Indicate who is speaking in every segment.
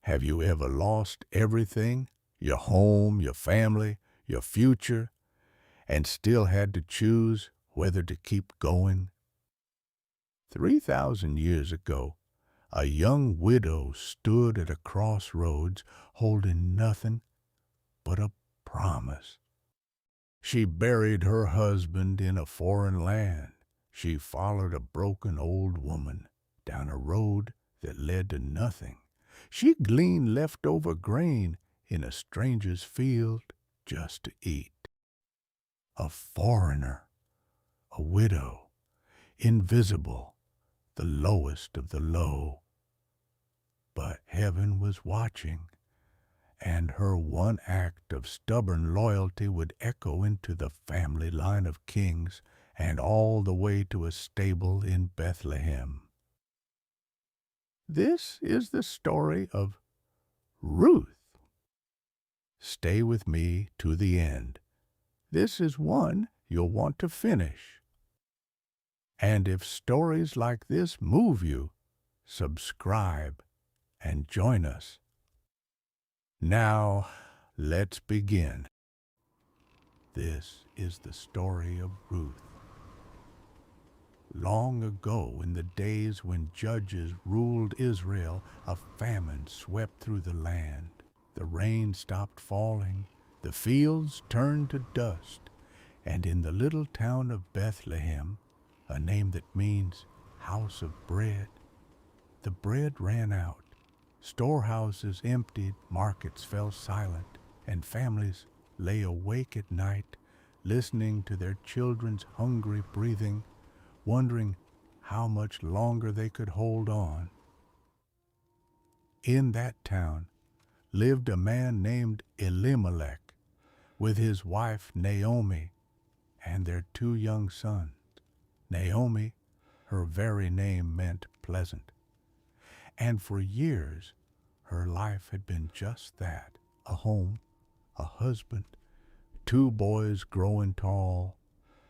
Speaker 1: Have you ever lost everything, your home, your family, your future, and still had to choose whether to keep going? 3,000 years ago, a young widow stood at a crossroads holding nothing but a promise. She buried her husband in a foreign land. She followed a broken old woman down a road that led to nothing. She gleaned leftover grain in a stranger's field just to eat. A foreigner, a widow, invisible, the lowest of the low. But heaven was watching, and her one act of stubborn loyalty would echo into the family line of kings and all the way to a stable in Bethlehem. This is the story of Ruth. Stay with me to the end. This is one you'll want to finish. And if stories like this move you, subscribe and join us. Now, let's begin. This is the story of Ruth. Long ago, in the days when judges ruled Israel, a famine swept through the land. The rain stopped falling, the fields turned to dust, and in the little town of Bethlehem, a name that means house of bread, the bread ran out. Storehouses emptied, markets fell silent, and families lay awake at night, listening to their children's hungry breathing, wondering how much longer they could hold on. In that town lived a man named Elimelech with his wife Naomi and their 2 young sons. Naomi, her very name meant pleasant. And for years, her life had been just that, a home, a husband, 2 boys growing tall.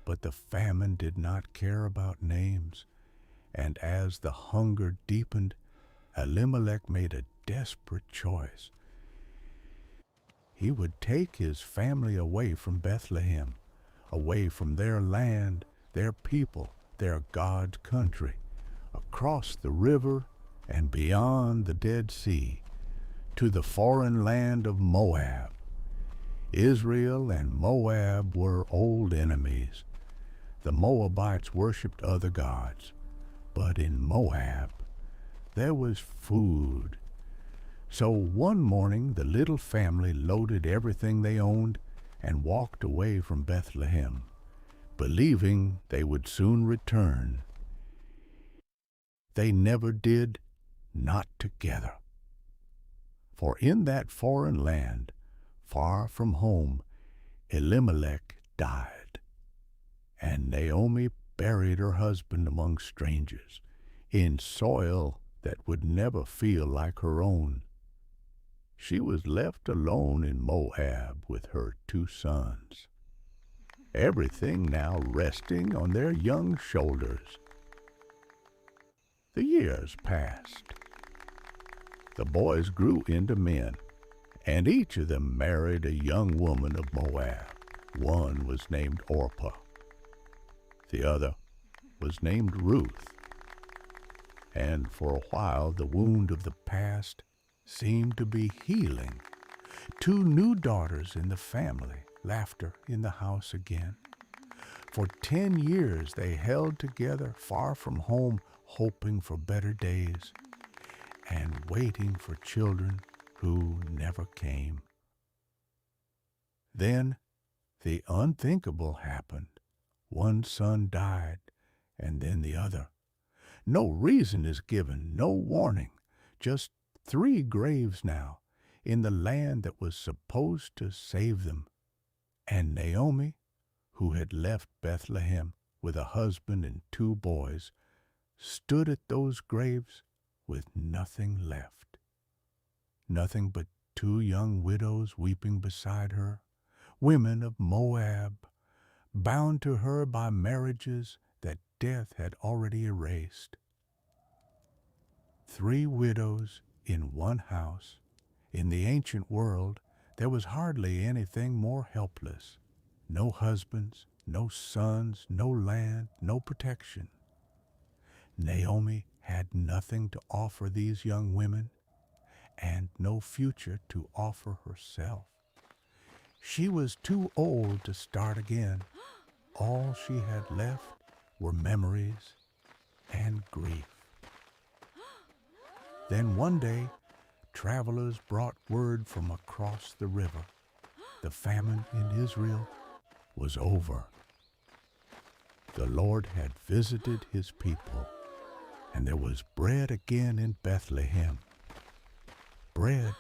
Speaker 1: But the famine did not care about names, and as the hunger deepened, Elimelech made a desperate choice. He would take his family away from Bethlehem, away from their land, their people, their God's country, across the river and beyond the Dead Sea, to the foreign land of Moab. Israel and Moab were old enemies. The Moabites worshipped other gods, but in Moab there was food. So one morning the little family loaded everything they owned and walked away from Bethlehem, believing they would soon return. They never did, not together. For in that foreign land, far from home, Elimelech died. And Naomi buried her husband among strangers, in soil that would never feel like her own. She was left alone in Moab with her 2 sons, everything now resting on their young shoulders. The years passed. The boys grew into men, and each of them married a young woman of Moab. One was named Orpah. The other was named Ruth. And for a while the wound of the past seemed to be healing. 2 new daughters in the family, laughter in the house again. For 10 years they held together far from home, hoping for better days and waiting for children who never came. Then the unthinkable happened. One son died, and then the other. No reason is given, no warning, just 3 graves now in the land that was supposed to save them. And Naomi, who had left Bethlehem with a husband and 2 boys, stood at those graves with nothing left. Nothing but 2 young widows weeping beside her, women of Moab, bound to her by marriages that death had already erased. 3 widows in one house, In the ancient world, there was hardly anything more helpless. No husbands, no sons, no land, no protection. Naomi had nothing to offer these young women and no future to offer herself. She was too old to start again. All she had left were memories and grief. Then one day, travelers brought word from across the river. The famine in Israel was over. The Lord had visited his people, and there was bread again in Bethlehem. Bread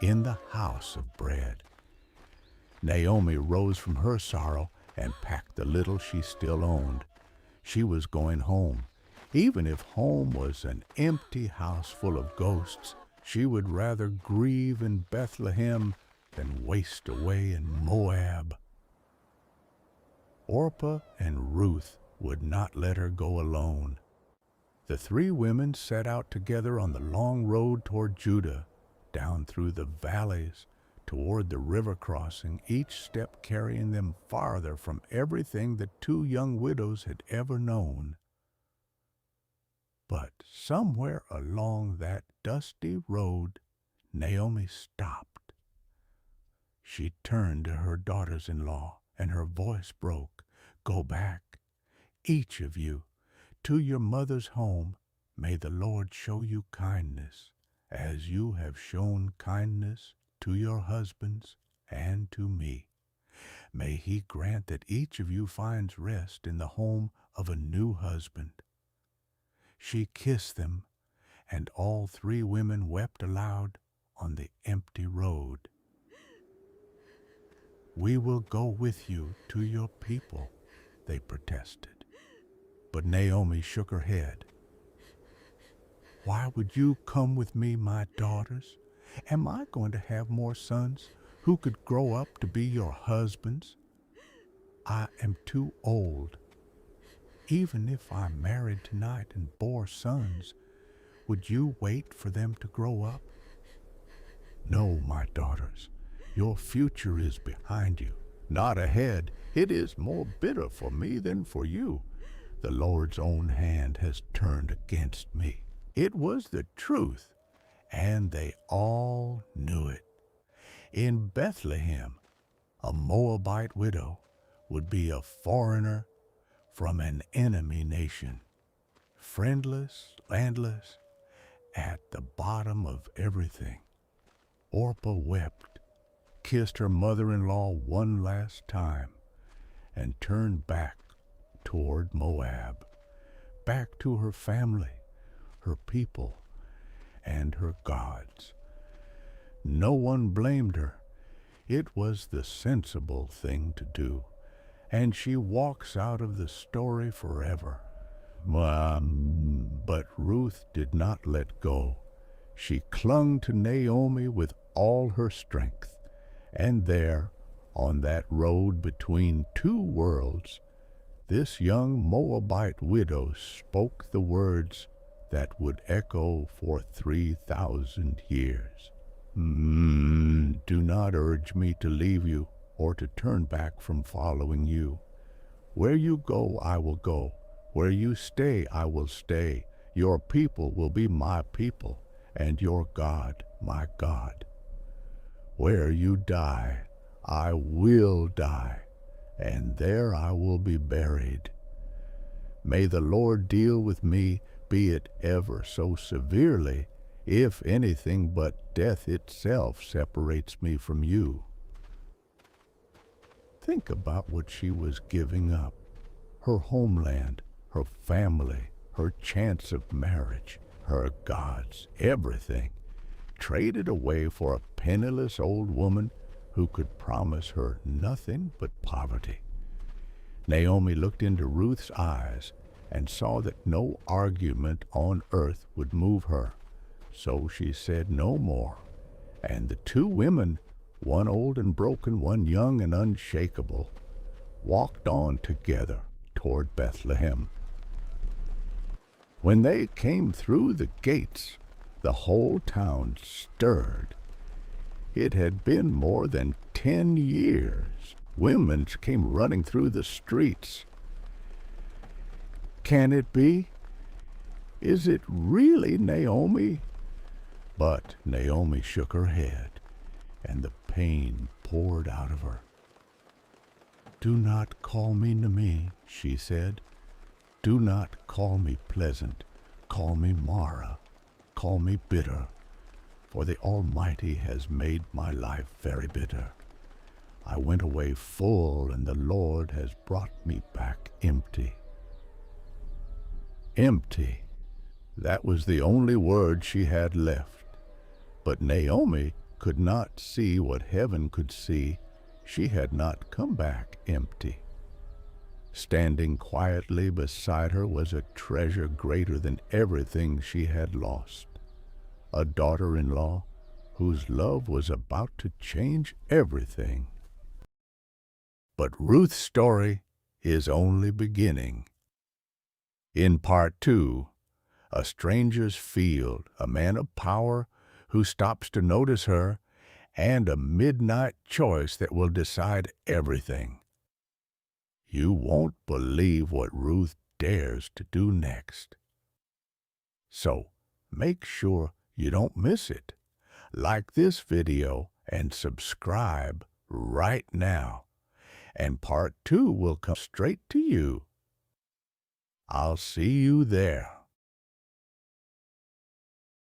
Speaker 1: in the house of bread. Naomi rose from her sorrow and packed the little she still owned. She was going home. Even if home was an empty house full of ghosts, she would rather grieve in Bethlehem than waste away in Moab. Orpah and Ruth would not let her go alone. The three women set out together on the long road toward Judah, down through the valleys, toward the river crossing, each step carrying them farther from everything the two young widows had ever known. But somewhere along that dusty road, Naomi stopped. She turned to her daughters-in-law, and her voice broke. Go back, each of you, to your mother's home. May the Lord show you kindness, as you have shown kindness to your husbands and to me. May he grant that each of you finds rest in the home of a new husband. She kissed them, and all three women wept aloud on the empty road. We will go with you to your people, they protested. But Naomi shook her head. Why would you come with me, my daughters? Am I going to have more sons who could grow up to be your husbands? I am too old. Even if I married tonight and bore sons, would you wait for them to grow up? No, my daughters, your future is behind you, not ahead. It is more bitter for me than for you. The Lord's own hand has turned against me. It was the truth, and they all knew it. In Bethlehem, a Moabite widow would be a foreigner from an enemy nation, friendless, landless, at the bottom of everything. Orpah wept, kissed her mother-in-law one last time, and turned back toward Moab, back to her family, her people, and her gods. No one blamed her. It was the sensible thing to do, and she walks out of the story forever. But Ruth did not let go. She clung to Naomi with all her strength, and there, on that road between two worlds, this young Moabite widow spoke the words that would echo for 3,000 years. Do not urge me to leave you or to turn back from following you. Where you go, I will go. Where you stay, I will stay. Your people will be my people, and your God, my God. Where you die, I will die, and there I will be buried. May the Lord deal with me, be it ever so severely, if anything but death itself separates me from you. Think about what she was giving up. Her homeland, her family, her chance of marriage, her gods, everything, traded away for a penniless old woman who could promise her nothing but poverty. Naomi looked into Ruth's eyes and saw that no argument on earth would move her. So she said no more, and the two women, one old and broken, one young and unshakable, walked on together toward Bethlehem. When they came through the gates, the whole town stirred. It had been more than 10 years. Women came running through the streets. Can it be? Is it really Naomi? But Naomi shook her head, and the pain poured out of her. "Do not call me Naomi," she said. "Do not call me pleasant. Call me Mara. Call me bitter, for the Almighty has made my life very bitter. I went away full, and the Lord has brought me back empty." Empty. That was the only word she had left. But Naomi could not see what heaven could see. She had not come back empty. Standing quietly beside her was a treasure greater than everything she had lost. A daughter-in-law whose love was about to change everything. But Ruth's story is only beginning. In part 2, a stranger's field, a man of power who stops to notice her, and a midnight choice that will decide everything. You won't believe what Ruth dares to do next. So, make sure you don't miss it. Like this video and subscribe right now. And part 2 will come straight to you. I'll see you there.